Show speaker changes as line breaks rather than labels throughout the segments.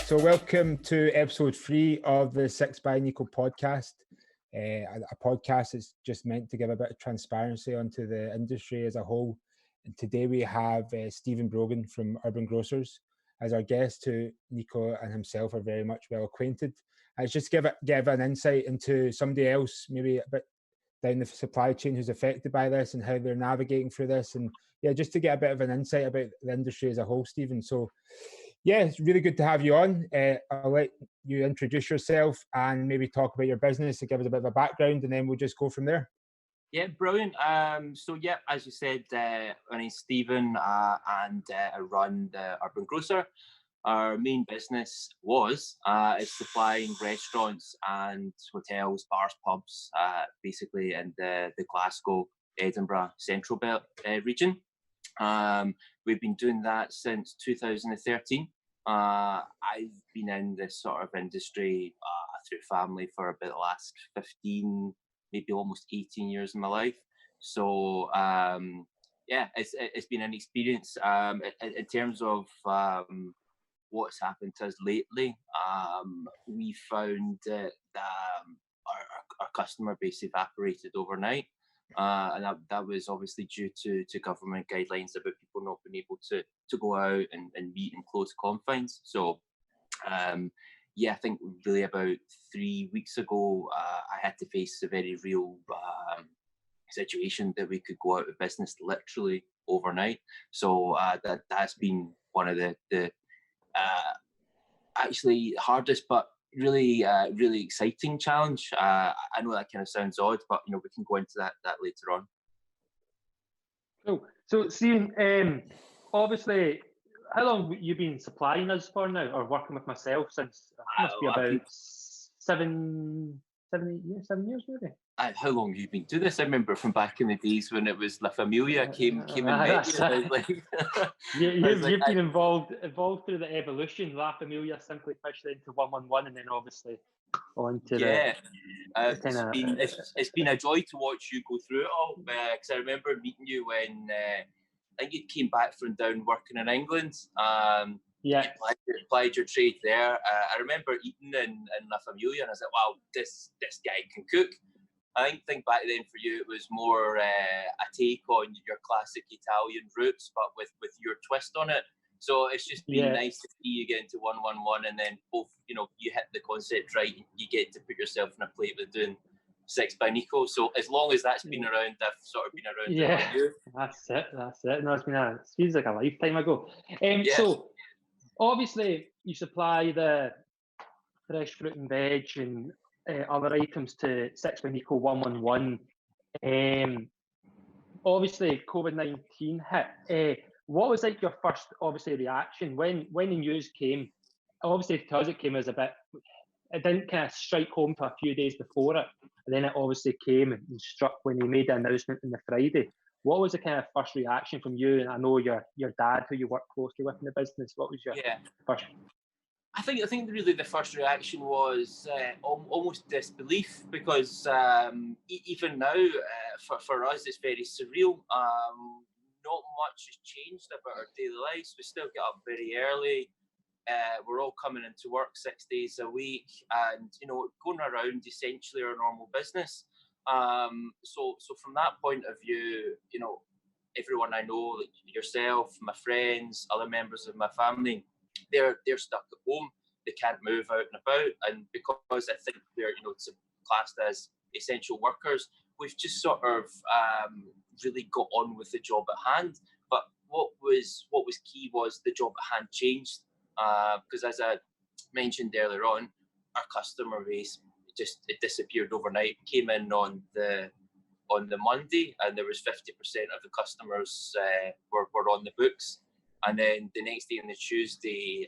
So welcome to episode 3 of the 6 by Nico podcast, a podcast that's just meant to give a bit of transparency onto the industry as a whole. And today we have Stephen Brogan from Urban Grocers as our guest, who Nico and himself are very much well acquainted. It's just give an insight into somebody else, maybe a bit down the supply chain, who's affected by this and how they're navigating through this. And yeah, just to get a bit of an insight about the industry as a whole, Stephen. So yeah, it's really good to have you on. I'll let you introduce yourself and maybe talk about your business and give us a bit of a background, and then we'll just go from there.
Yeah, brilliant. So yeah, as you said, my name's Stephen, and I run the Urban Grocer. Our main business is supplying restaurants and hotels, bars, pubs, basically in the Glasgow, Edinburgh Central Belt region. We've been doing that since 2013. I've been in this sort of industry through family for about the last 15, maybe almost 18 years of my life. So yeah, it's been an experience. In terms of what's happened to us lately, we found that our customer base evaporated overnight. And that was obviously due to government guidelines about people not being able to go out and meet in close confines. So, yeah, I think really about 3 weeks ago, I had to face a very real situation that we could go out of business literally overnight. So that's been one of the actually hardest, but really exciting challenge. I know that kind of sounds odd, but we can go into that later on.
Cool. So Stephen, obviously, how long have you been supplying us for now, or working with myself since? It must be about 7 years maybe.
How long have you been doing this? I remember from back in the days when it was La Familia came and met you.
You've been involved through the evolution. La Familia simply pushed into 111, and then obviously on to
it's been a joy to watch you go through it all. Because I remember meeting you when I think you came back from down working in England.
Yeah,
you applied your trade there. I remember eating in La Familia, and I was like, wow, this guy can cook. I think back then for you it was more a take on your classic Italian roots, but with your twist on it. So it's just been nice to see you get into 111, and then both you hit the concept right. You get to put yourself in a plate with doing 6 by Nico. So as long as that's been around, I've sort of been around.
Yeah, that's it. No, it feels like a lifetime ago. So obviously you supply the fresh fruit and veg and other items to 6 by Nico 111. Obviously COVID-19 hit. What was like your first reaction when the news came? Obviously, because it came as a bit, it didn't kind of strike home to a few days before it, and then it obviously came and struck when he made the announcement on the Friday. What was the kind of first reaction from you? And I know your dad, who you work closely with in the business. What was your first?
I think really the first reaction was almost disbelief, because even now for us it's very surreal. Not much has changed about our daily lives. We still get up very early. We're all coming into work 6 days a week, and going around essentially our normal business. So from that point of view, everyone I know, like yourself, my friends, other members of my family, they're stuck at home. They can't move out and about, and because I think they're classed as essential workers, we've just sort of really got on with the job at hand. But what was key was the job at hand changed, because as I mentioned earlier on, our customer base it disappeared overnight. Came in on the Monday, and there was 50% of the customers were on the books. And then the next day on the Tuesday,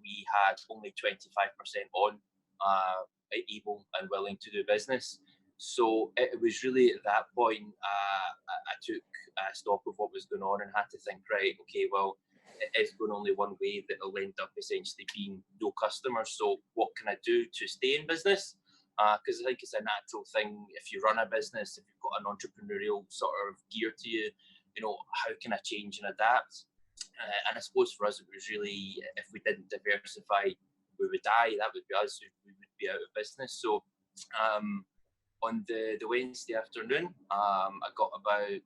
we had only 25% on able and willing to do business. So it was really at that point I took stock of what was going on and had to think, right, okay, well, it is going only one way, that it'll end up essentially being no customers. So what can I do to stay in business? Because I think it's a natural thing if you run a business, if you've got an entrepreneurial sort of gear to you, how can I change and adapt? And I suppose for us, it was really, if we didn't diversify, we would die. That would be us. We would be out of business. So on the Wednesday afternoon, I got about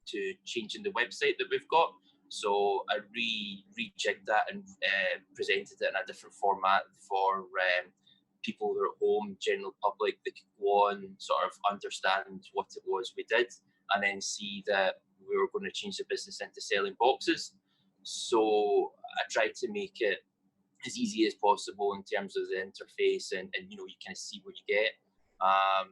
to changing the website that we've got. So I rejigged that and presented it in a different format for people who are at home, general public, that could go on, sort of understand what it was we did, and then see that we were going to change the business into selling boxes. So I tried to make it as easy as possible in terms of the interface, and you kind of see what you get.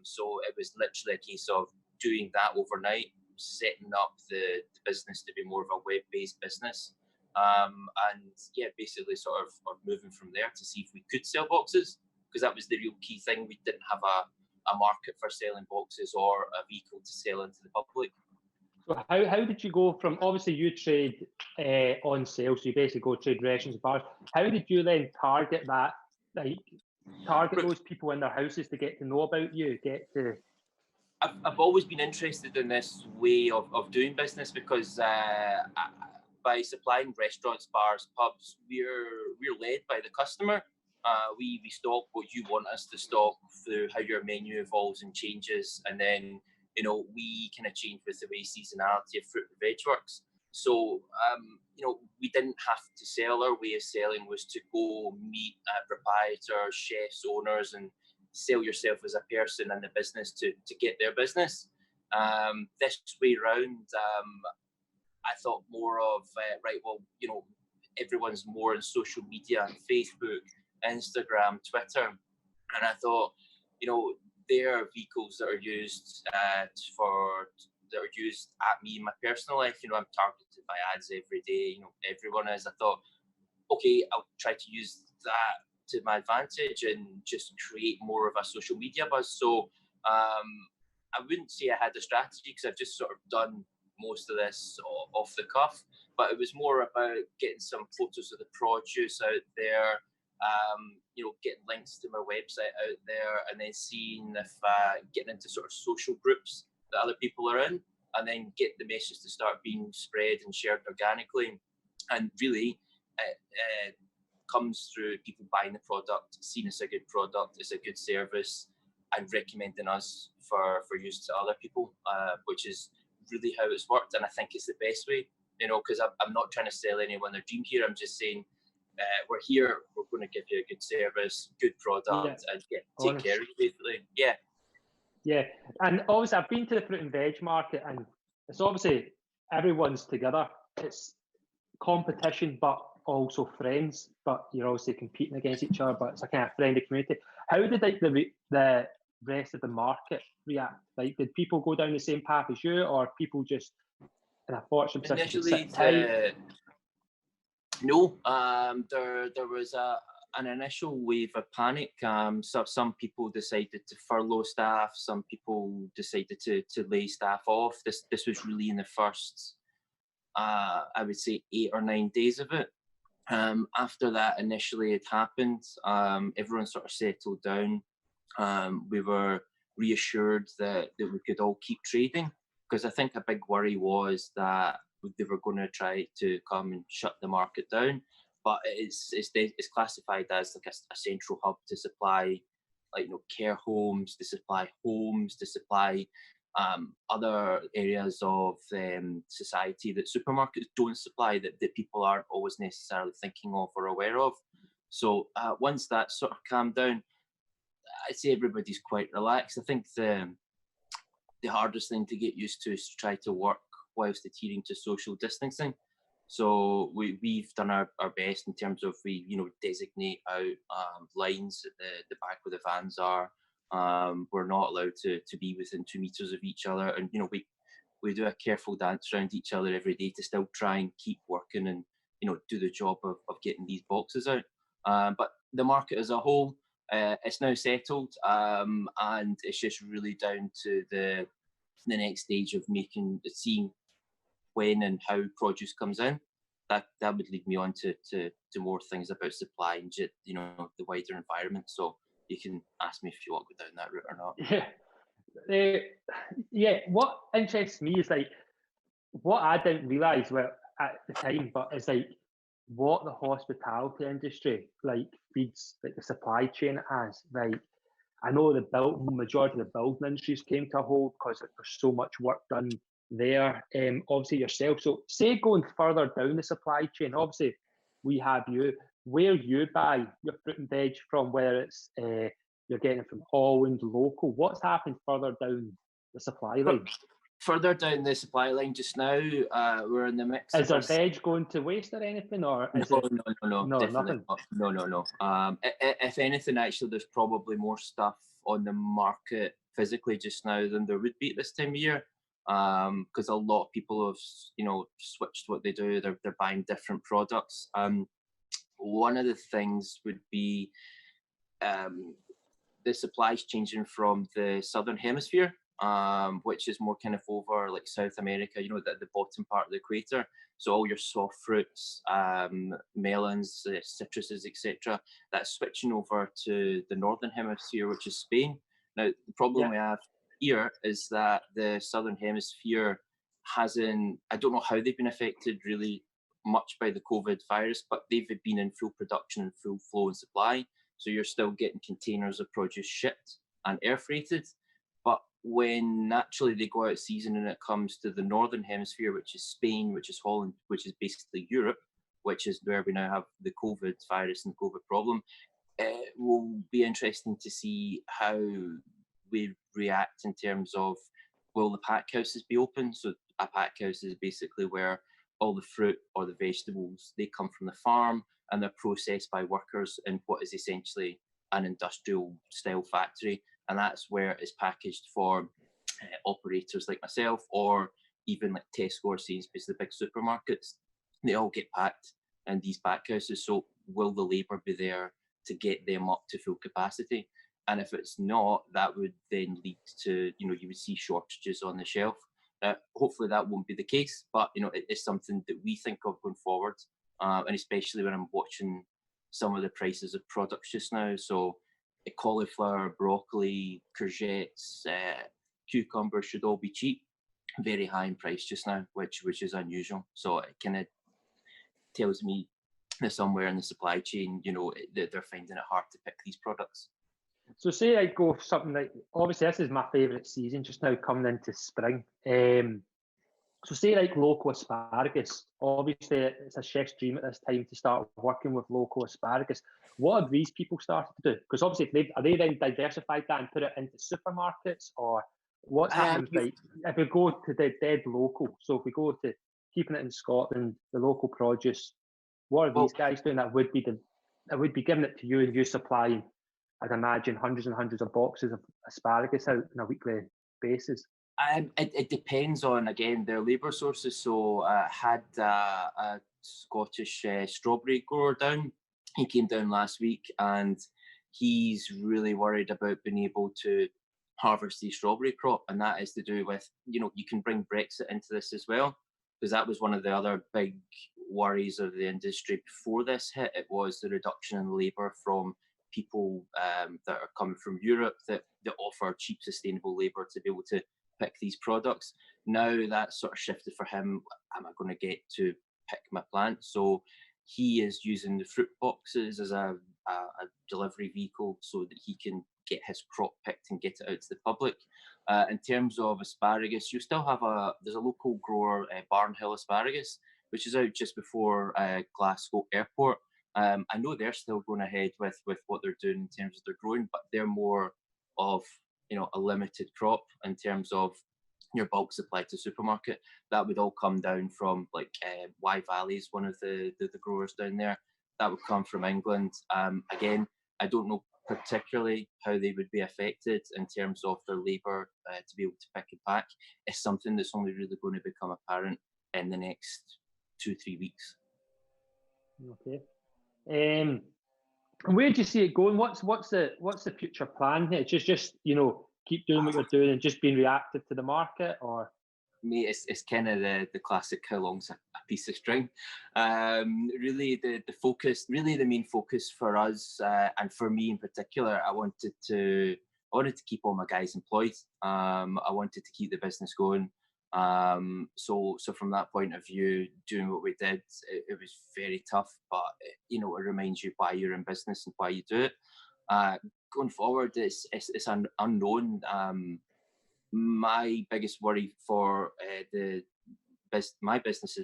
So it was literally a case of doing that overnight, setting up the business to be more of a web-based business, and basically sort of moving from there to see if we could sell boxes, because that was the real key thing. We didn't have a market for selling boxes or a vehicle to sell into the public.
So how did you go from, obviously you trade on sale, so you basically go trade rations and bars. How did you then target that, target those people in their houses to get to know about you,
I've always been interested in this way of doing business, because by supplying restaurants, bars, pubs, we're led by the customer. We stock what you want us to stock through how your menu evolves and changes, and then we kind of change with the way seasonality of fruit and veg works. So we didn't have to sell. Our way of selling was to go meet proprietors, chefs, owners, and sell yourself as a person in the business to get their business. This way round, I thought more of, everyone's more on social media, Facebook, Instagram, Twitter. And I thought, there are vehicles that are used used at me in my personal life. I'm targeted by ads every day. Everyone is. I thought, okay, I'll try to use that to my advantage and just create more of a social media buzz. So I wouldn't say I had a strategy, because I've just sort of done most of this off the cuff, but it was more about getting some photos of the produce out there, getting links to my website out there, and then seeing if getting into sort of social groups that other people are in, and then get the message to start being spread and shared organically. And really, it comes through people buying the product, seeing it's a good product, it's a good service, and recommending us for use to other people, which is really how it's worked. And I think it's the best way, because I'm not trying to sell anyone their dream here. I'm just saying, we're here, we're going to give you a good service, good product, and take care of you, basically.
Yeah, and obviously I've been to the fruit and veg market, and it's obviously everyone's together. It's competition, but also friends. But you're obviously competing against each other, but it's a kind of friendly community. How did the rest of the market react? Did people go down the same path as you, or people just in a fortunate position to sit tight?
No, there was an initial wave of panic. So some people decided to furlough staff. Some people decided to lay staff off. This was really in the first, I would say, 8 or 9 days of it. After that initially it happened, everyone sort of settled down. We were reassured that we could all keep trading, because I think a big worry was that they were going to try to come and shut the market down. But it's classified as like a central hub to supply, care homes, to supply homes, to supply other areas of society that supermarkets don't supply, that people aren't always necessarily thinking of or aware of. So once that sort of calmed down, I'd say everybody's quite relaxed. I think the hardest thing to get used to is to try to work whilst adhering to social distancing. So we've done our best in terms of we designate out lines at the back where the vans are. We're not allowed to be within 2 meters of each other, and we do a careful dance around each other every day to still try and keep working and do the job of getting these boxes out. But the market as a whole, it's now settled, and it's just really down to the next stage of seeing when and how produce comes in. That would lead me on to more things about supply and the wider environment. So you can ask me if you want to go down that route or not.
Yeah. What interests me is what I didn't realise at the time, but it's like what the hospitality industry like feeds like the supply chain as. Like I know the majority of the building industries came to a halt because there's so much work done there. Obviously yourself. So say going further down the supply chain, obviously we have you. Where you buy your fruit and veg from, whether it's you're getting it from Holland, local, what's happened further down the supply line?
Further down the supply line just now, we're in the mix.
Is there veg going to waste or anything, or is
no,
no,
definitely
nothing?
No. If anything, actually, there's probably more stuff on the market physically just now than there would be at this time of year, because a lot of people have, switched what they do. They're buying different products. One of the things would be the supplies changing from the southern hemisphere, which is more kind of over like South America, the bottom part of the equator. So all your soft fruits, melons, citruses, etc., that's switching over to the northern hemisphere, which is Spain. Now, the problem we have here is that the southern hemisphere hasn't, I don't know how they've been affected really much by the COVID virus, but they've been in full production and full flow and supply. So you're still getting containers of produce shipped and air freighted. But when naturally they go out of season and it comes to the northern hemisphere, which is Spain, which is Holland, which is basically Europe, which is where we now have the COVID virus and the COVID problem, it will be interesting to see how we react in terms of, will the pack houses be open? So a pack house is basically where all the fruit or the vegetables, they come from the farm and they're processed by workers in what is essentially an industrial style factory. And that's where it's packaged for operators like myself, or even like Tesco or Sainsbury's, the big supermarkets. They all get packed in these pack houses. So will the labour be there to get them up to full capacity? And if it's not, that would then lead to, you would see shortages on the shelf. Hopefully that won't be the case, but it is something that we think of going forward, and especially when I'm watching some of the prices of products just now. So cauliflower, broccoli, courgettes, cucumbers should all be cheap, very high in price just now, which is unusual. So it kind of tells me that somewhere in the supply chain, that they're finding it hard to pick these products.
So say I go for something like, obviously this is my favourite season just now coming into spring. So say like local asparagus, obviously it's a chef's dream at this time to start working with local asparagus. What have these people started to do? Because obviously are they then diversified that and put it into supermarkets, or what's happening? Like, if we go to the dead local, so if we go to keeping it in Scotland, the local produce, what are these guys doing that would be giving it to you and you supplying, I'd imagine, hundreds and hundreds of boxes of asparagus out on a weekly basis?
It depends on, again, their labour sources. So had a Scottish strawberry grower down. He came down last week and he's really worried about being able to harvest the strawberry crop. And that is to do with, you can bring Brexit into this as well, because that was one of the other big worries of the industry before this hit. It was the reduction in labour from people that are coming from Europe that offer cheap, sustainable labour to be able to pick these products. Now that's sort of shifted for him. Am I going to get to pick my plant? So he is using the fruit boxes as a delivery vehicle so that he can get his crop picked and get it out to the public. In terms of asparagus, you still have there's a local grower, Barnhill Asparagus, which is out just before Glasgow Airport. I know they're still going ahead with what they're doing in terms of their growing, but they're more of a limited crop in terms of your bulk supply to supermarket. That would all come down from like Y Valley is one of the growers down there. That would come from England. Again, I don't know particularly how they would be affected in terms of their labour to be able to pick and pack. It's something that's only really going to become apparent in the next 2-3 weeks.
Okay. And where do you see it going? What's the future plan here? Just keep doing what you're doing and just being reactive to the market, or?
Mate, it's kind of the classic how long's a piece of string. Really the focus, really the main focus for us and for me in particular, I wanted to keep all my guys employed. I wanted to keep the business going. So from that point of view, doing what we did, it was very tough, but it reminds you why you're in business and why you do it. Going forward, it's unknown. My biggest worry for my business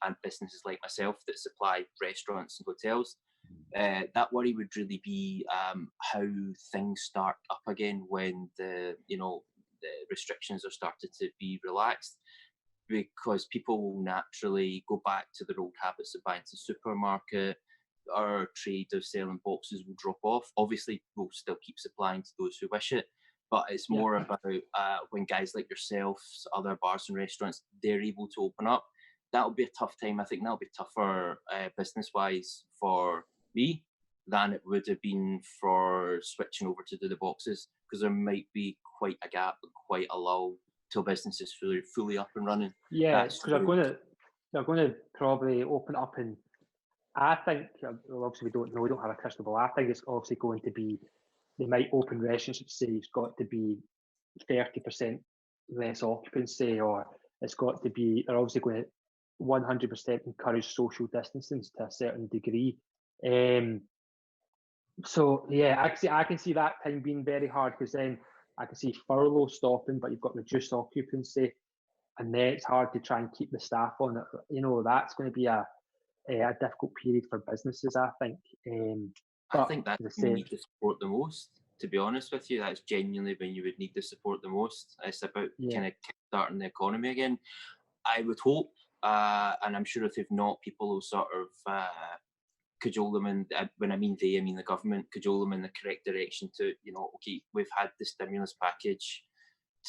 and businesses like myself that supply restaurants and hotels, that worry would really be how things start up again when the restrictions are started to be relaxed, because people will naturally go back to their old habits of buying to the supermarket. Our trade of selling boxes will drop off. Obviously, we'll still keep supplying to those who wish it, but it's more about when guys like yourselves, other bars and restaurants, they're able to open up. That'll be a tough time. I think that'll be tougher business-wise for me than it would have been for switching over to do the boxes, because there might be quite a gap, quite a lull till business is fully up and running.
Yeah, because they're going to probably open up, and I think, obviously we don't know, we don't have a crystal ball. I think it's obviously going to be, they might open restaurants, say it's got to be 30% less occupancy, or it's got to be, they're obviously going to 100% encourage social distancing to a certain degree. So yeah, I can see that time being very hard, because then I can see furlough stopping, but you've got reduced occupancy, and then it's hard to try and keep the staff on. That's going to be a difficult period for businesses, I think.
I think that's when you need the support the most, to be honest with you. That's genuinely when you would need the support the most. It's about kind of kickstarting the economy again. I would hope, and I'm sure if they've not, people will sort of cajole them, and when I mean they, I mean the government, cajole them in the correct direction to, okay, we've had the stimulus package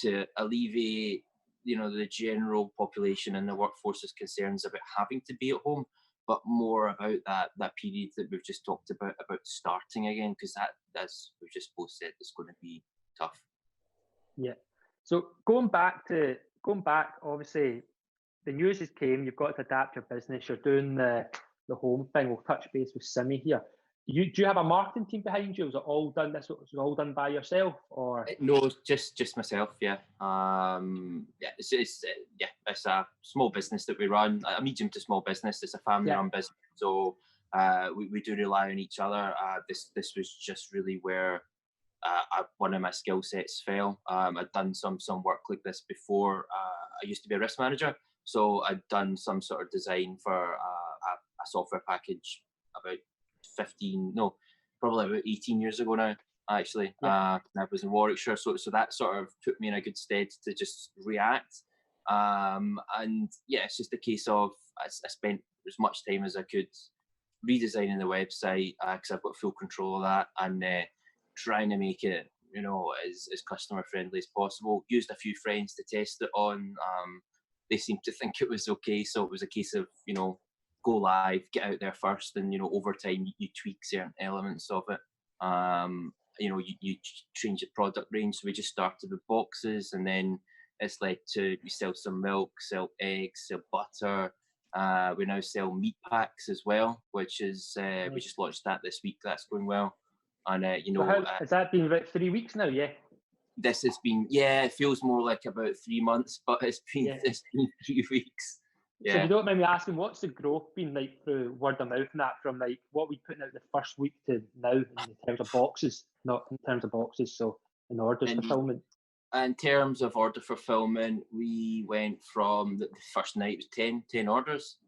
to alleviate, the general population and the workforce's concerns about having to be at home, but more about that period that we've just talked about starting again, because that, as we've just both said, is going to be tough.
Yeah. So going back, obviously, the news has came, you've got to adapt your business, you're doing the home thing. We'll touch base with Simi here. Do you have a marketing team behind you? Was it all done? This was all done by yourself, or
no? Just myself. Yeah. It's a small business that we run, a medium to small business. It's a family-run business, so we do rely on each other. This was just really where one of my skill sets fell. I'd done some work like this before. I used to be a risk manager, so I'd done some sort of design for a software package about probably about 18 years ago now, actually. I was in Warwickshire, so that sort of put me in a good stead to just react. And yeah, it's just a case of I spent as much time as I could redesigning the website, because I've got full control of that, and trying to make it as customer friendly as possible. Used a few friends to test it on. They seemed to think it was okay, so it was a case of go live, get out there first, and over time you tweak certain elements of it. You change the product range. So we just started with boxes, and then it's led to we sell some milk, sell eggs, sell butter. We now sell meat packs as well, which is we just launched that this week. That's going well. And
has that been about 3 weeks now? Yeah.
This has been, it feels more like about 3 months, but it's been 3 weeks. Yeah.
So if you don't mind me asking, what's the growth been like through word of mouth and that, from like what we putting out the first week to now in terms of boxes, not in terms of boxes, so in orders fulfillment?
In terms of order fulfillment, we went from the first night was 10 orders,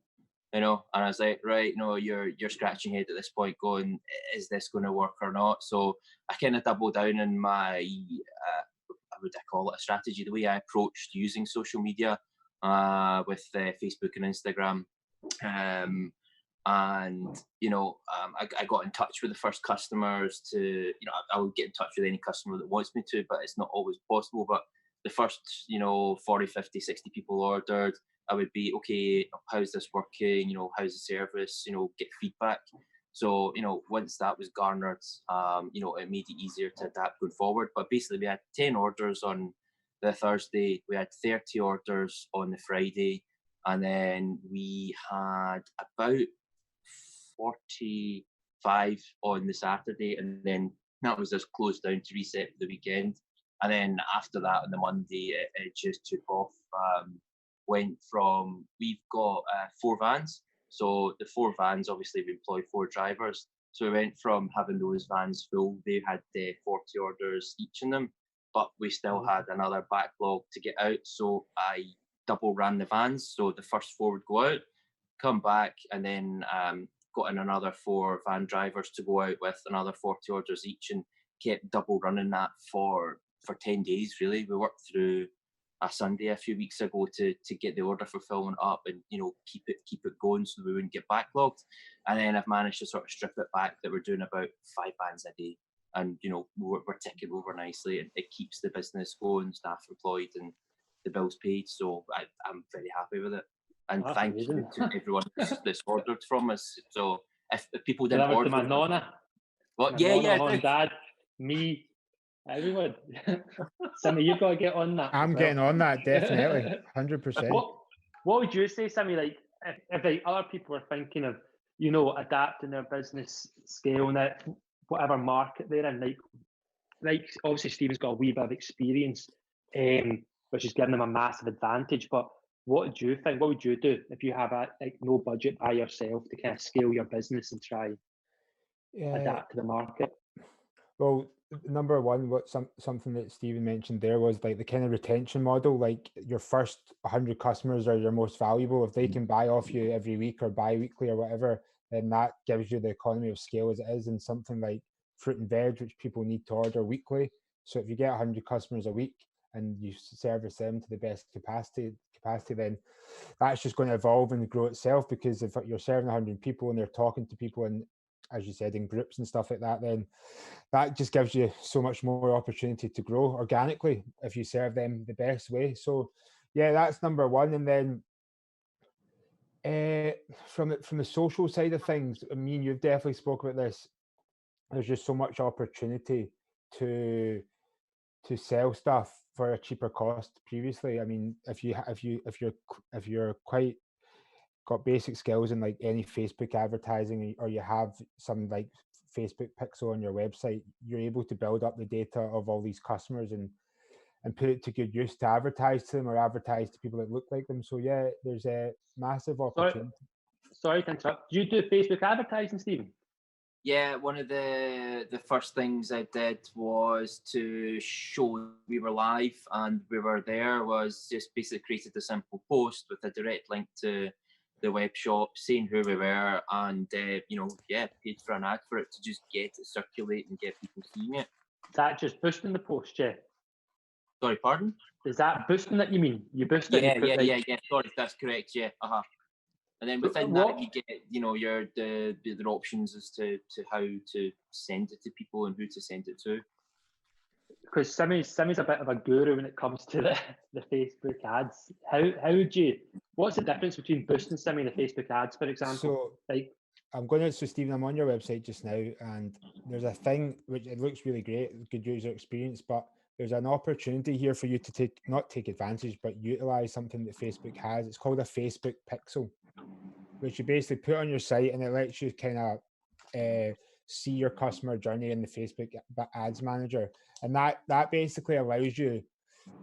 and I was like, right, you're scratching your head at this point going, is this going to work or not? So I kind of doubled down on my, I call it a strategy, the way I approached using social media with Facebook and Instagram. And I got in touch with the first customers to, I would get in touch with any customer that wants me to, but it's not always possible. But the first 40, 50, 60 people ordered, I would be, okay, how's this working, how's the service, get feedback. So once that was garnered, it made it easier to adapt going forward. But basically we had 10 orders on the Thursday, we had 30 orders on the Friday, and then we had about 45 on the Saturday, and then that was just closed down to reset for the weekend. And then after that on the Monday, it just took off. went from, we've got 4 vans. So the 4 vans, obviously we employ 4 drivers. So we went from having those vans full, they had 40 orders each in them, but we still had another backlog to get out. So I double ran the vans. So the first 4 would go out, come back, and then got in another 4 van drivers to go out with another 40 orders each, and kept double running that for 10 days, really. We worked through a Sunday a few weeks ago to get the order fulfillment up and, you know, keep it going so we wouldn't get backlogged. And then I've managed to sort of strip it back that we're doing about 5 vans a day, and, you know, we're ticking over nicely, and it keeps the business going, staff employed, and the bills paid. So I'm very happy with it. And thank you to everyone that's ordered from us. So if people didn't order,
my nonna,
well, yeah,
mom, dad, me, everyone. Sammy, you've got to get on that.
I'm getting on that, definitely, 100%.
What would you say, Sammy? Like, if like other people are thinking of, you know, adapting their business, scaling it, whatever market they're in, like obviously Stephen's got a wee bit of experience, which is giving them a massive advantage. But what do you think? What would you do if you have no budget by yourself to kind of scale your business and try adapt to the market?
Well, number one, something that Stephen mentioned there was like the kind of retention model. Like your first 100 customers are your most valuable. If they can buy off you every week or bi-weekly or whatever, then that gives you the economy of scale as it is. And something like fruit and veg, which people need to order weekly. So if you get 100 customers a week and you service them to the best capacity, then that's just going to evolve and grow itself, because if you're serving 100 people and they're talking to people, and as you said, in groups and stuff like that, then that just gives you so much more opportunity to grow organically if you serve them the best way. So yeah, that's number one. And then from the social side of things, I mean, you've definitely spoke about this. There's just so much opportunity to sell stuff for a cheaper cost previously. I mean, if you're quite got basic skills in like any Facebook advertising, or you have some like Facebook pixel on your website, you're able to build up the data of all these customers and put it to good use to advertise to them or advertise to people that look like them. So yeah, there's a massive opportunity.
Sorry to interrupt. Do you do Facebook advertising, Stephen?
Yeah, one of the first things I did was to show we were live and we were there, was just basically created a simple post with a direct link to the web shop, saying who we were, and paid for an ad for it to just get it circulate and get people seeing it.
Is that just boosting the post, yeah?
Sorry, pardon?
Is that boosting that you mean? You boost it?
Yeah. Sorry, that's correct. Yeah, And then within that, you get, your the options as to how to send it to people and who to send it to.
Because Sammy's a bit of a guru when it comes to the Facebook ads. What's the difference between boosting Sammy and the Facebook ads, for example?
So Stephen, I'm on your website just now, and there's a thing which it looks really great, good user experience, but there's an opportunity here for you to not take advantage, but utilize something that Facebook has. It's called a Facebook pixel, which you basically put on your site, and it lets you kind of see your customer journey in the Facebook ads manager. And that basically allows you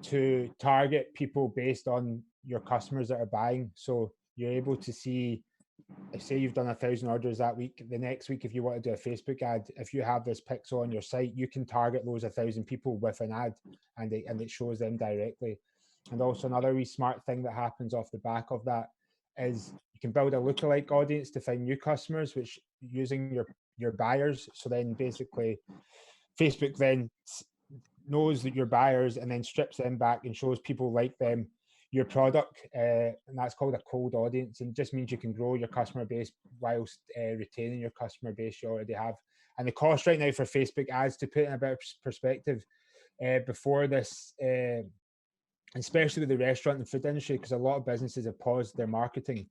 to target people based on your customers that are buying. So you're able to see, say you've done 1,000 orders that week, the next week, if you want to do a Facebook ad, if you have this pixel on your site, you can target those 1,000 people with an ad, and it shows them directly. And also another wee smart thing that happens off the back of that is you can build a lookalike audience to find new customers, which using your buyers. So then basically Facebook then knows that you're buyers and then strips them back and shows people like them your product, and that's called a cold audience, and just means you can grow your customer base whilst retaining your customer base you already have. And the cost right now for Facebook ads, to put in a bit of perspective, before this, especially with the restaurant and food industry, because a lot of businesses have paused their marketing.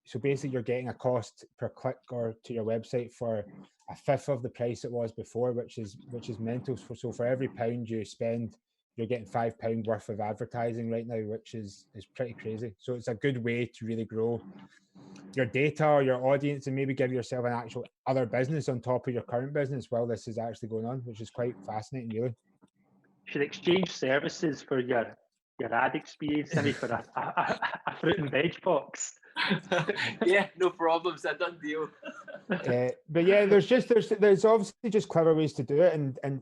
So basically you're getting a cost per click or to your website for 1/5 of the price it was before, which is mental. So for every £1 you spend, you're getting £5 worth of advertising right now, which is pretty crazy. So it's a good way to really grow your data or your audience, and maybe give yourself an actual other business on top of your current business while this is actually going on, which is quite fascinating, really.
You should exchange services for your your ad experience maybe for a fruit and veg box.
Yeah, no problems. A done deal.
But yeah, there's obviously just clever ways to do it, and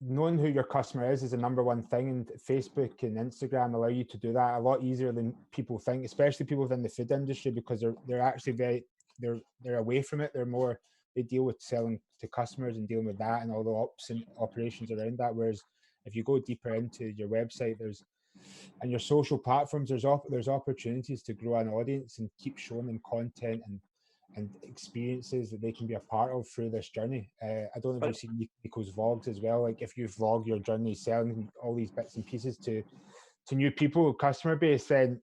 knowing who your customer is the number one thing, and Facebook and Instagram allow you to do that a lot easier than people think, especially people within the food industry, because they're actually they're away from it. They deal with selling to customers and dealing with that and all the ops and operations around that. Whereas if you go deeper into your website, and your social platforms, there's opportunities to grow an audience and keep showing them content and experiences that they can be a part of through this journey. I don't know if you've seen Nico's vlogs as well. Like if you vlog your journey selling all these bits and pieces to new people, customer base, then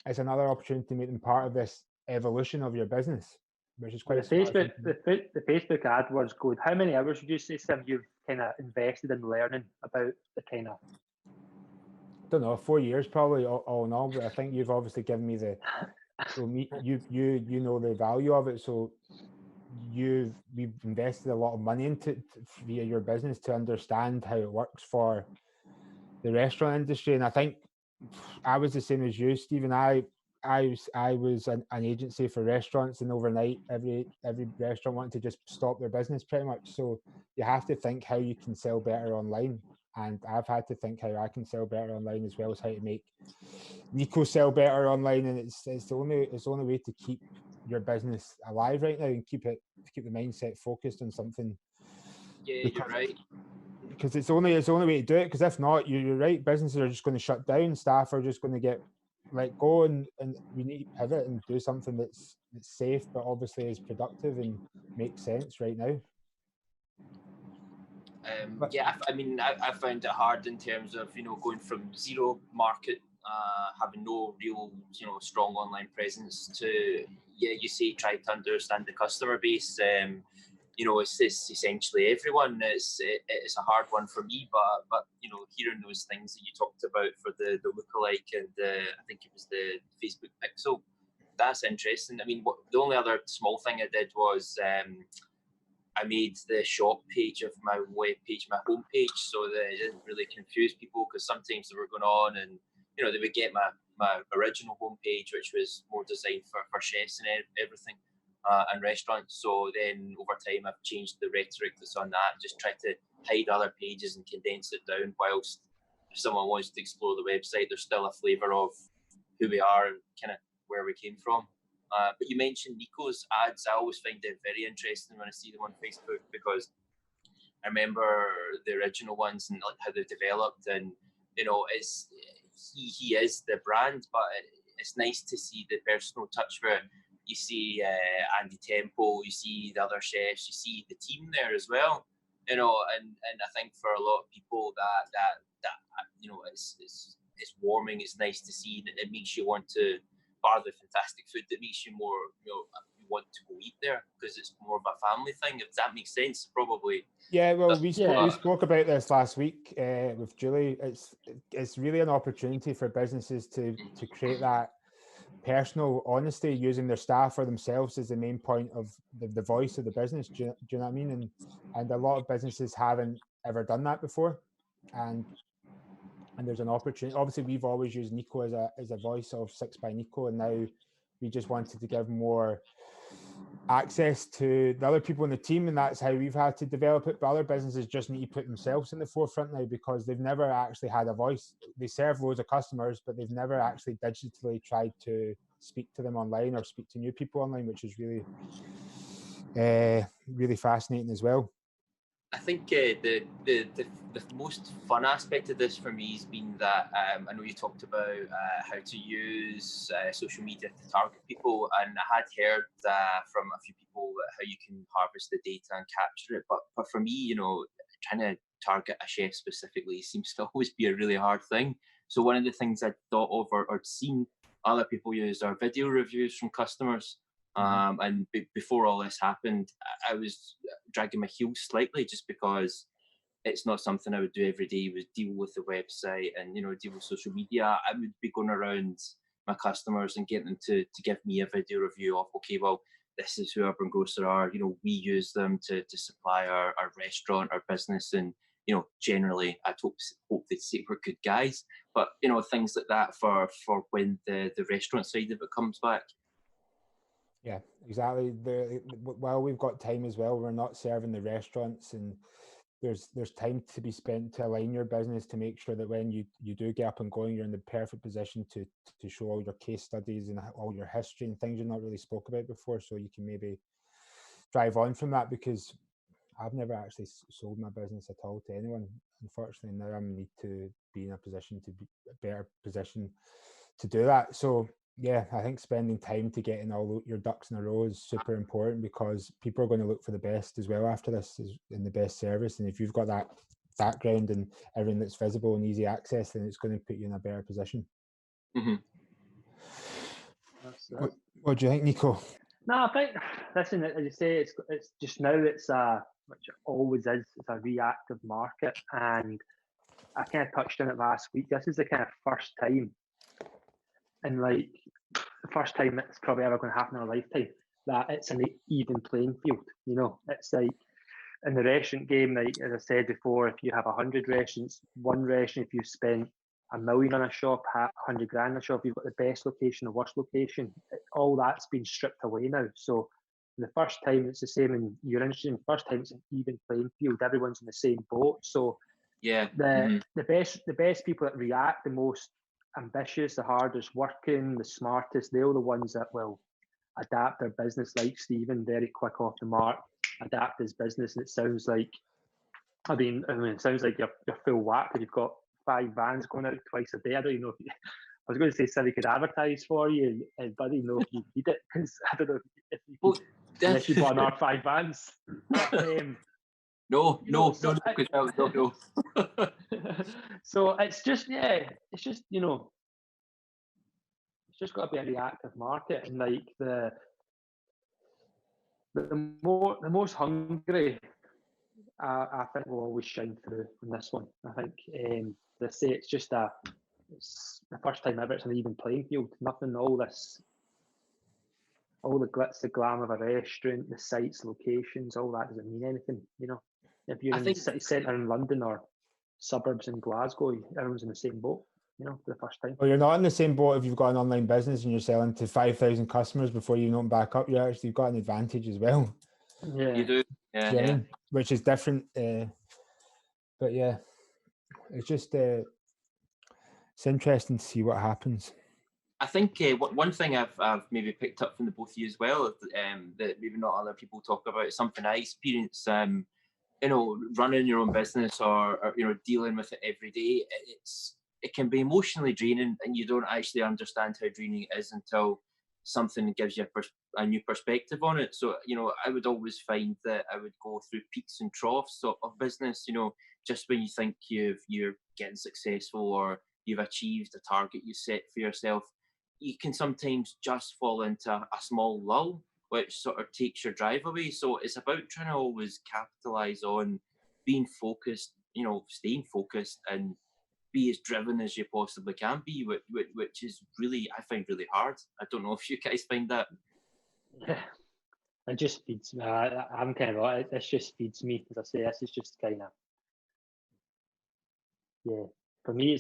it's another opportunity to make them part of this evolution of your business, which is quite
the Facebook AdWords code. How many hours would you say, Sim, you've kind of invested in learning about the kind of?
I don't know, 4 years probably all in all, but I think you've obviously given me you know the value of it, so we've invested a lot of money into via your business to understand how it works for the restaurant industry. And I think I was the same as you, Stephen. I was an agency for restaurants, and overnight every restaurant wanted to just stop their business pretty much. So you have to think how you can sell better online, and I've had to think how I can sell better online, as well as how to make Nico sell better online. And it's the only way to keep your business alive right now and keep the mindset focused on something.
Yeah, you're right.
Because it's the only way to do it. Because if not, you're right, businesses are just going to shut down, staff are just going to get let go, and we need to pivot and do something that's safe but obviously is productive and makes sense right now.
Yeah, I mean, I found it hard in terms of, going from zero market, having no real, strong online presence, to, you say try to understand the customer base. It's essentially everyone. It's a hard one for me, but hearing those things that you talked about for the lookalike and I think it was the Facebook Pixel, that's interesting. I mean, the only other small thing I did was I made the shop page of my web page my home page, so that it didn't really confuse people, because sometimes they were going on and they would get my original home page, which was more designed for chefs and everything. And restaurants. So then over time I've changed the rhetoric that's on that, just try to hide other pages and condense it down, whilst if someone wants to explore the website, there's still a flavour of who we are and kind of where we came from. But you mentioned Nico's ads. I always find it very interesting when I see them on Facebook, because I remember the original ones and like how they developed, and it's he is the brand, but it's nice to see the personal touch where you see Andy Temple, you see the other chefs, you see the team there as well, and I think for a lot of people that it's warming. It's nice to see that it makes you want to, bar the fantastic food, that makes you more you want to go eat there, because it's more of a family thing, if that makes sense. Probably.
Yeah, well, we spoke about this last week with Julie. It's really an opportunity for businesses to create that personal honesty, using their staff or themselves as the main point of the voice of the business. Do you know what I mean? And a lot of businesses haven't ever done that before, and there's an opportunity. Obviously, we've always used Nico as a voice of 6 by Nico, and now we just wanted to give more access to the other people in the team, and that's how we've had to develop it. But other businesses just need to put themselves in the forefront now, because they've never actually had a voice. They serve loads of customers, but they've never actually digitally tried to speak to them online or speak to new people online, which is really really fascinating as well.
I think the most fun aspect of this for me has been that I know you talked about how to use social media to target people, and I had heard from a few people how you can harvest the data and capture it. But for me, trying to target a chef specifically seems to always be a really hard thing. So one of the things I thought of or seen other people use are video reviews from customers. And before all this happened, I was dragging my heels slightly, just because it's not something I would do every day, was deal with the website and deal with social media. I would be going around my customers and getting them to give me a video review of, okay, well, this is who Urban Grocer are, we use them to supply our restaurant, our business, and generally I'd hope they say we're good guys, but things like that for when the restaurant side of it comes back.
Yeah, exactly. While we've got time as well, we're not serving the restaurants, and there's time to be spent to align your business to make sure that when you do get up and going, you're in the perfect position to show all your case studies and all your history and things you've not really spoke about before, so you can maybe drive on from that. Because I've never actually sold my business at all to anyone. Unfortunately, now I need to be in a better position to do that. So yeah, I think spending time to getting all your ducks in a row is super important, because people are going to look for the best as well after this, in the best service. And if you've got that background and everything that's visible and easy access, then it's going to put you in a better position.
Mm-hmm.
What do you think, Nico?
No, I think, listen, as you say, it's just now, which it always is, it's a reactive market. And I kind of touched on it last week. This is the kind of first time, and like the first time it's probably ever going to happen in our lifetime, that it's an even playing field. It's like in the restaurant game, like as I said before, if you have 100 restaurants, one restaurant, if you spent $1 million on a shop, 100 grand on a shop, you've got the best location, the worst location, all that's been stripped away now. So the first time it's the same, and you're interested in first time it's an even playing field, everyone's in the same boat. So
yeah,
the best people that react, the most ambitious, the hardest working, the smartest, they're the ones that will adapt their business, like Stephen, very quick off the mark, adapt his business. And it sounds like, it sounds like you're full whack, and you've got 5 vans going out twice a day. I don't even know if I was going to say Silly could advertise for you, but I didn't know if you need it, because I don't know if you could, unless you bought our 5 vans. But,
No.
So it's just, it's just got to be a reactive market, and like the most hungry, I think, will always shine through in this one. I think they say it's the first time ever it's an even playing field. Nothing, all the glitz, the glam of a restaurant, the sites, locations, all that doesn't mean anything. If you're in the city centre in London or suburbs in Glasgow, everyone's in the same boat, for the first time.
Well, you're not in the same boat if you've got an online business and you're selling to 5,000 customers before you open back up. You've got an advantage as well.
Yeah,
you do. Yeah.
Which is different. But yeah, it's just it's interesting to see what happens.
I think one thing I've maybe picked up from the both of you as well, that maybe not other people talk about, is something I experience. Running your own business or dealing with it every day. It can be emotionally draining, and you don't actually understand how draining it is until something gives you a new perspective on it. So I would always find that I would go through peaks and troughs of business. Just when you think you're getting successful or you've achieved a target you set for yourself, you can sometimes just fall into a small lull, which sort of takes your drive away. So it's about trying to always capitalize on being focused, staying focused, and be as driven as you possibly can be, which is really, I find, really hard. I don't know if you guys find that.
Yeah, it just feeds me. I'm kind of, this just feeds me. As I say, this is just kind of, yeah. For me,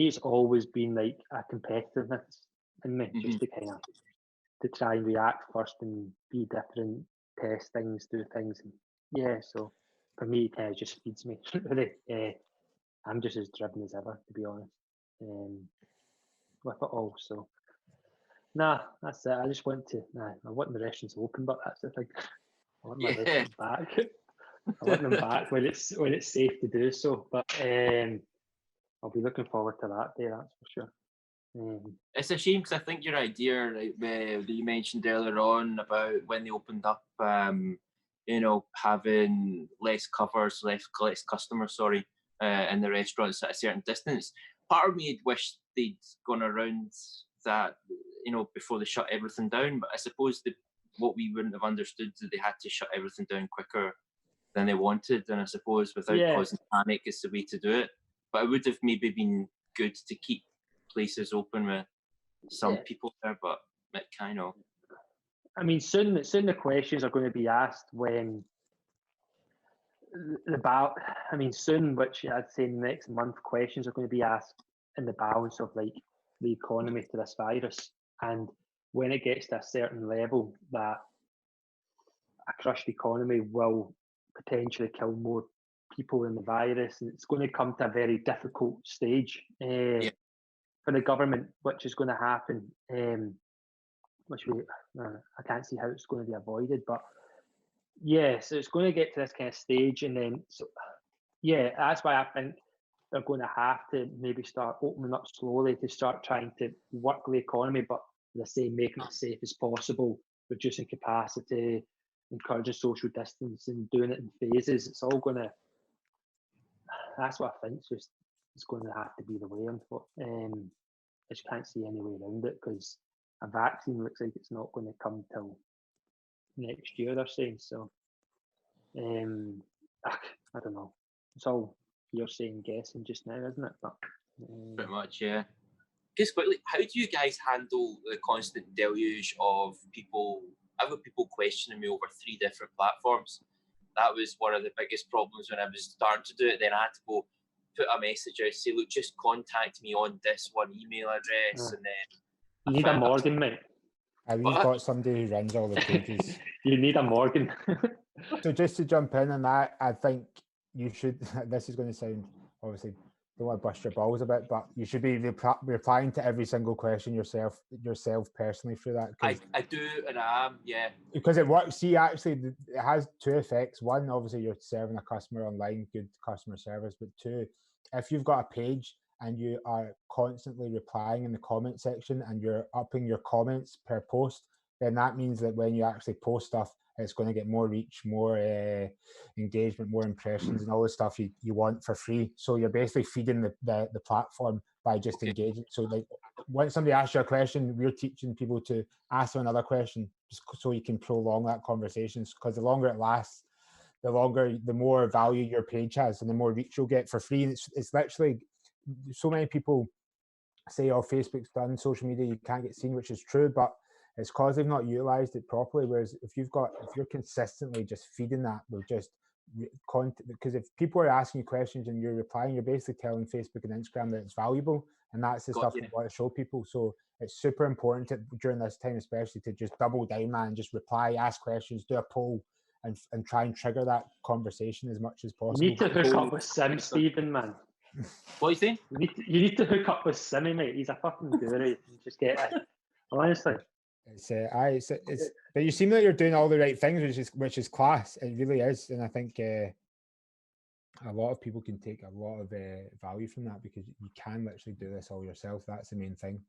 it's always been like a competitiveness in me, just to kind of to try and react first and be different, test things, do things. And yeah, so for me, it kind of just feeds me. Really, I'm just as driven as ever, to be honest, with it all. So, that's it. I just want I want the restaurants open, but that's the thing. I want my restaurants back. I want them back when it's safe to do so. But I'll be looking forward to that day, that's for sure.
It's a shame, because I think your idea that you mentioned earlier on about when they opened up, having less covers, less customers, in the restaurants at a certain distance. Part of me wished they'd gone around that, before they shut everything down. But I suppose what we wouldn't have understood is that they had to shut everything down quicker than they wanted. And I suppose without causing panic is the way to do it. But it would have maybe been good to keep places open with some people there, but it kind of.
I mean, soon the questions are going to be asked when the ballot, I mean, soon, which I'd say next month, questions are going to be asked in the balance of like the economy to this virus. And when it gets to a certain level, that a crushed economy will potentially kill more people than the virus, and it's going to come to a very difficult stage for the government, which is going to happen. Which I can't see how it's going to be avoided, but yeah, so it's going to get to this kind of stage, and then that's why I think they're going to have to maybe start opening up slowly to start trying to work the economy, but as I say, making it as safe as possible, reducing capacity, encouraging social distance, and doing it in phases. It's all going to. That's what I think. It's going to have to be the way. I just can't see any way around it, because a vaccine looks like it's not going to come till next year, they're saying. So, I don't know. It's all hearsay and guessing just now, isn't it? But
pretty much, yeah. Just quickly, how do you guys handle the constant deluge of people? I've got people questioning me over 3 different platforms. That was one of the biggest problems when I was starting to do it. Then I had to go put a message out, say, look, just contact me on this one email address, and then
you need a Morgan, mate.
We've got somebody who runs all the pages.
You need a Morgan.
So just to jump in on that, I think you should, this is going to sound, obviously, don't want to bust your balls a bit, but you should be replying to every single question yourself personally through that.
I do, and I am, yeah.
Because it works. See, actually, it has 2 effects. One, obviously, you're serving a customer online, good customer service. But 2, if you've got a page and you are constantly replying in the comment section and you're upping your comments per post, then that means that when you actually post stuff, it's going to get more reach, more engagement, more impressions, and all the stuff you want for free. So you're basically feeding the platform by just engaging. So like, when somebody asks you a question, we're teaching people to ask them another question, just so you can prolong that conversation. Because the longer it lasts, the more value your page has, and the more reach you'll get for free. And it's literally, so many people say, oh, Facebook's done, social media, you can't get seen, which is true, but it's because they've not utilized it properly. Whereas if you're consistently just feeding that with just content, because if people are asking you questions and you're replying, you're basically telling Facebook and Instagram that it's valuable, and that's the stuff we want to show people. So it's super important during this time, especially, to just double down, man, just reply, ask questions, do a poll, and try and trigger that conversation as much as possible.
You need to hook up with Sim, Stephen, man.
What do you think?
You need to hook up with Simmy, mate. He's a fucking guru. Just get it. Honestly.
But you seem like you're doing all the right things, which is class. It really is, and I think a lot of people can take a lot of value from that, because you can literally do this all yourself. That's the main thing.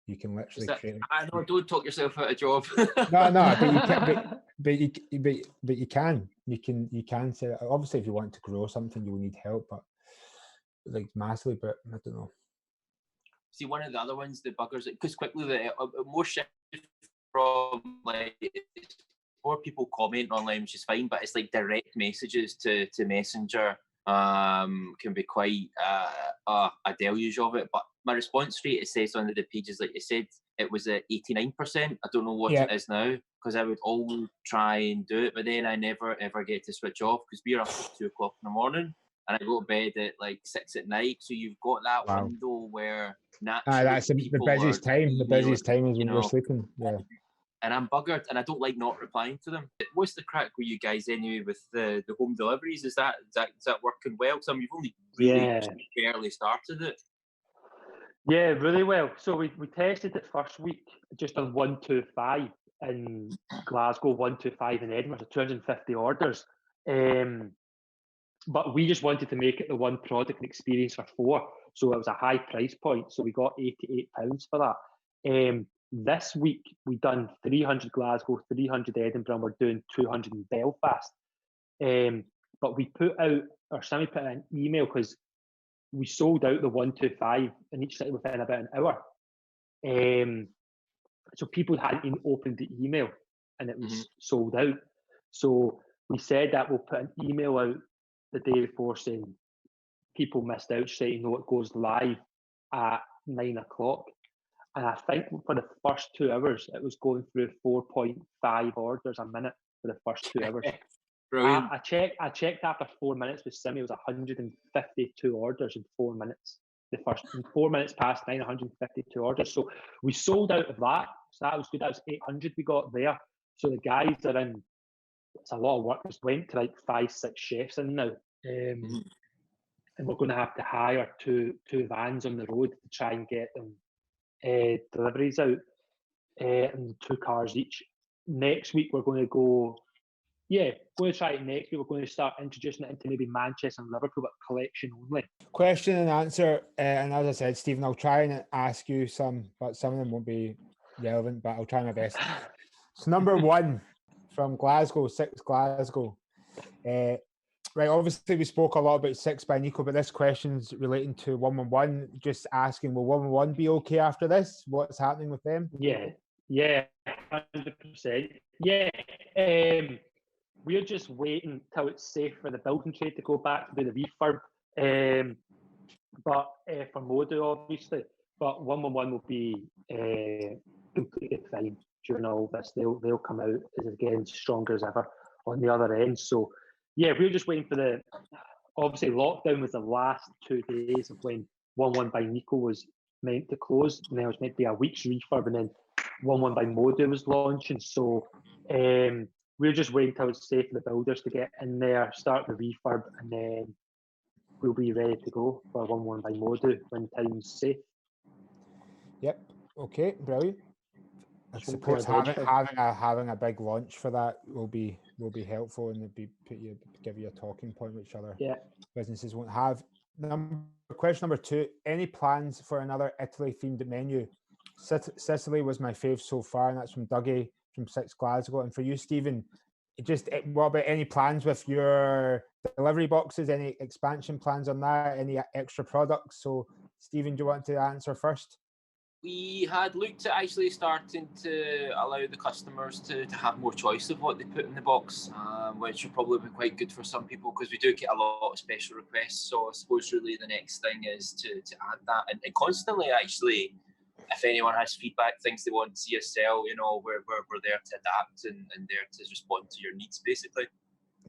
You can literally create.
I know, don't talk yourself out of job.
No, but you can. But you can. You can say, obviously, if you want to grow something, you'll need help, but like massively. But I don't know.
See, one of the other ones, the buggers, because quickly the more shift from like more people comment online, which is fine, but it's like direct messages to Messenger can be quite a deluge of it. But my response rate, it says under the pages, like you said, it was at 89%. I don't know what it is now, because I would always try and do it, but then I never ever get to switch off, because we're up at 2 o'clock in the morning and I go to bed at like 6 at night. So you've got that window where naturally
that's the busiest time. The busiest time is when you're sleeping. Yeah.
And I'm buggered, and I don't like not replying to them. What's the crack with you guys anyway with the home deliveries? Is that working well? Because you've only really barely started it.
Yeah, really well. So we tested it first week just on 125 in Glasgow, 125 in Edinburgh, so 250 orders. But we just wanted to make it the one product and experience for 4. So it was a high price point. So we got £88 for that. This week we done 300 Glasgow, 300 Edinburgh, and we're doing 200 in Belfast. But we put out, or Sammy put out an email, because we sold out the 125 in each city within about an hour. So people hadn't even opened the email, and it was sold out. So we said that we'll put an email out the day before saying people missed out, saying, no, it goes live at 9 o'clock. And I think for the first 2 hours, it was going through 4.5 orders a minute for the first 2 hours.
Brilliant.
I checked after 4 minutes with Simi. It was 152 orders in 4 minutes. The first in 4 minutes past 9, 152 orders. So we sold out of that. So that was good. That was 800 we got there. So the guys are in. It's a lot of work. It's went to like 5-6 chefs in now. And we're going to have to hire two vans on the road to try and get them deliveries out, and 2 cars each. Next week we're going to go. Yeah, we're going to try it next week. We're going to start introducing it into maybe Manchester and Liverpool, but collection only.
Question and answer, and as I said, Stephen, I'll try and ask you some, but some of them won't be relevant, but I'll try my best. So number 1 from Glasgow, 6 Glasgow. Right, obviously we spoke a lot about 6 by Nico, but this question's relating to 111. Just asking, will 111 be okay after this? What's happening with them?
Yeah, 100%. Yeah, we're just waiting till it's safe for the building trade to go back to do the refurb. But for Modu, obviously, but 111 will be completely fine during all this. They'll come out as again stronger as ever on the other end. So yeah, we're just waiting for the. Obviously, lockdown was the last 2 days of when 111 by Nico was meant to close, and then it was meant to be a week's refurb, and then 111 by Modu was launching. So we're just waiting till it's safe for the builders to get in there, start the refurb, and then we'll be ready to go for 111 by Modu when time's safe.
Yep. Okay. Brilliant. I suppose having a big launch for that will be helpful, and give you a talking point which other businesses won't have. Question number 2: any plans for another Italy themed menu? Sicily was my fave so far, and that's from Dougie from 6 Glasgow. And for you, Stephen, what about any plans with your delivery boxes? Any expansion plans on that? Any extra products? So, Stephen, do you want to answer first?
We had looked at actually starting to allow the customers to have more choice of what they put in the box, which would probably be quite good for some people because we do get a lot of special requests. So I suppose really the next thing is to add that and constantly actually, if anyone has feedback, things they want to see us sell, we're there to adapt and there to respond to your needs basically.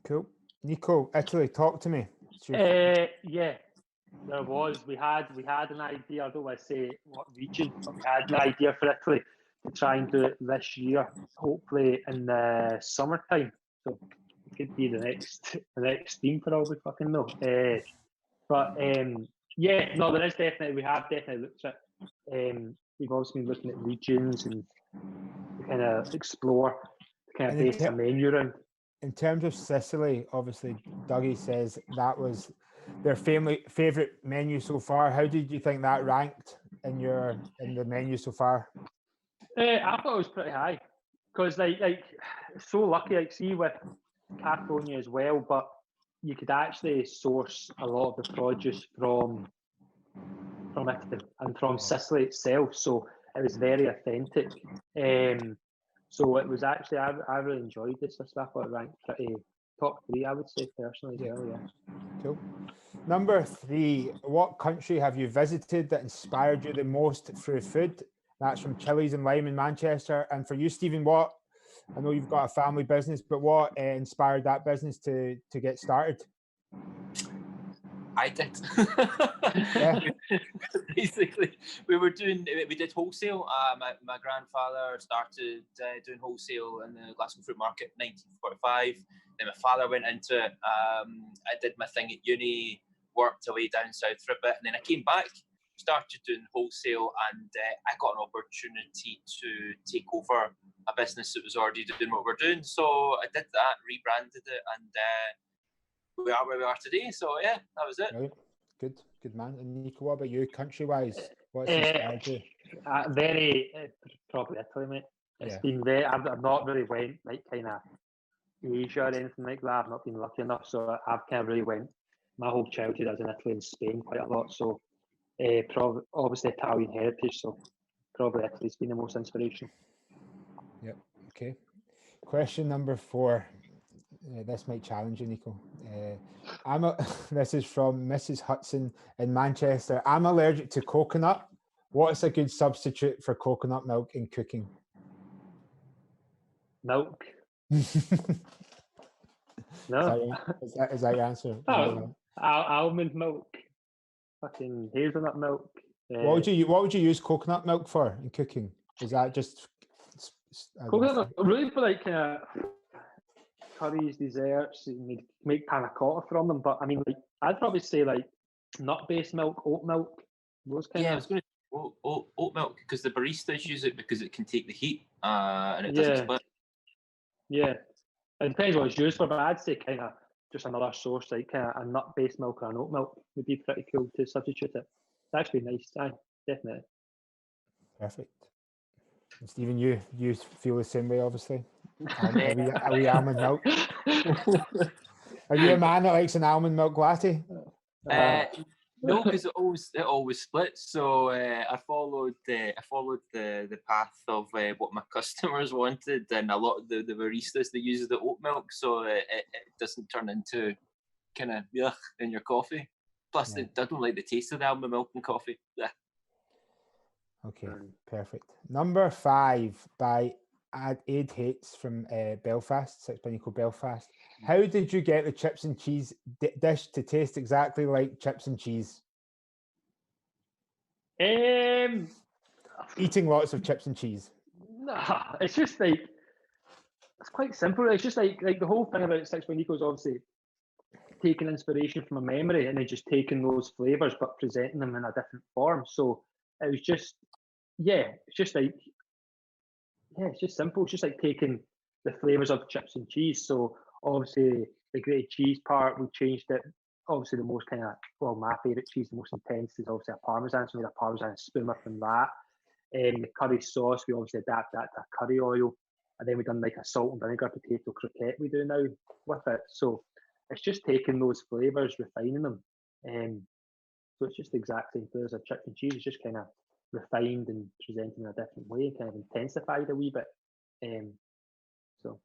Cool. Nico, Italy, talk to me.
Yeah. There was. We had an idea. I don't want to say what region, but we had an idea for Italy to try and do it this year, hopefully in the summertime. So it could be the next theme for all we fucking know. But there is definitely. We have definitely looked at. We've also been looking at regions and kind of explore, kind of base a menu around.
In terms of Sicily, obviously, Dougie says that was their favorite menu so far. How did you think that ranked in the menu so far?
I thought it was pretty high because like so lucky. See with Catalonia as well, but you could actually source a lot of the produce from Italy and from Sicily itself. So it was very authentic. So it was actually I really enjoyed this. I thought it ranked pretty top 3, I would say personally as well. Yeah.
Cool. Number 3, what country have you visited that inspired you the most through food? That's from Chili's and Lime in Manchester. And for you, Stephen, I know you've got a family business, but what inspired that business to get started?
I did.
Yeah.
Basically, we did wholesale. My grandfather started doing wholesale in the Glasgow Fruit Market in 1945. Then my father went into it. I did my thing at uni, worked away down south for a bit, and then I came back, started doing wholesale, and I got an opportunity to take over a business that was already doing what we're doing. So I did that, rebranded it, and we are where we are today. So yeah, that was it.
Right. Good man. And Nico, what about you, country-wise? What's inspired you?
Very probably Italy, mate. It's been very. I've not really went like kind of Asia or anything like that. I've not been lucky enough, so I've kind of really went. My whole childhood I was in Italy and Spain quite a lot. So obviously Italian heritage. So probably Italy's been the most inspirational.
Yep. Okay. Question number 4. This might challenge you, Nico. This is from Mrs. Hudson in Manchester. I'm allergic to coconut. What's a good substitute for coconut milk in cooking?
Milk. No.
Is that your answer?
Oh, almond milk, fucking hazelnut milk.
What would you use coconut milk for in cooking? Is that just
coconut milk? Really for like curries, desserts, you make panna cotta from them. But I mean, like I'd probably say like nut-based milk, oat milk, those kind of.
I was going to oat milk because the baristas use it because it can take the heat and it doesn't split.
Yeah, it depends what it's used for, but I'd say kind of just another source, like kind of a nut-based milk or an oat milk would be pretty cool to substitute it. It's actually nice, definitely.
Perfect. And Stephen, you feel the same way, obviously. Are we almond milk? Are you a man that likes an almond milk latte?
No, because it always splits. So I followed the path of what my customers wanted, and a lot of the baristas, they use the oat milk, so it doesn't turn into kind of yuck in your coffee. Plus, I don't like the taste of the almond milk in coffee. Yeah.
Okay, perfect. Number 5 by Aid Hates from Belfast, 6 by Nico Belfast. How did you get the chips and cheese dish to taste exactly like chips and cheese?
Eating
lots of chips and cheese.
Nah, it's just like it's quite simple. It's just like the whole thing about 6 by Nico is obviously taking inspiration from a memory and then just taking those flavors but presenting them in a different form. So it was just it's just simple. It's just like taking the flavors of chips and cheese. So obviously the grated cheese part, we changed it. Obviously the most kind of, my favourite cheese, the most intense is obviously a Parmesan. So we made a Parmesan spooner from that. The curry sauce, we obviously adapt that to curry oil. And then we've done like a salt and vinegar potato croquette we do now with it. So it's just taking those flavours, refining them. So it's just the exact same flavours of chips and cheese. It's just kind of refined and presented in a different way, kind of intensified a wee bit. So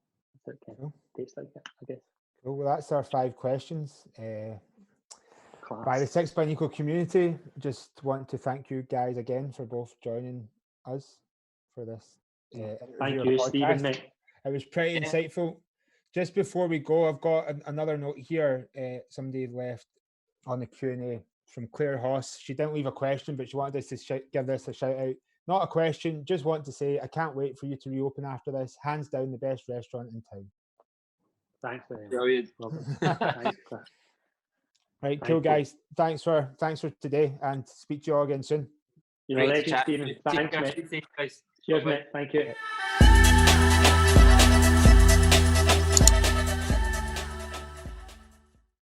that's it, kind of tastes like it, I guess.
Cool. Well, that's our 5 questions. By the 6 by Nico community, just want to thank you guys again for both joining us for this.
Thank you, Stephen.
It was pretty insightful. Just before we go, I've got another note here. Somebody left on the Q&A from Claire Hoss. She didn't leave a question, but she wanted us to give this a shout out. Not a question, just want to say I can't wait for you to reopen after this. Hands down, the best restaurant in town.
Thanks very much.
Brilliant.
Right, cool guys. Thanks for today, and speak to you all again soon.
You're a legend, Stephen. Thanks, mate. Cheers, mate. Thank you.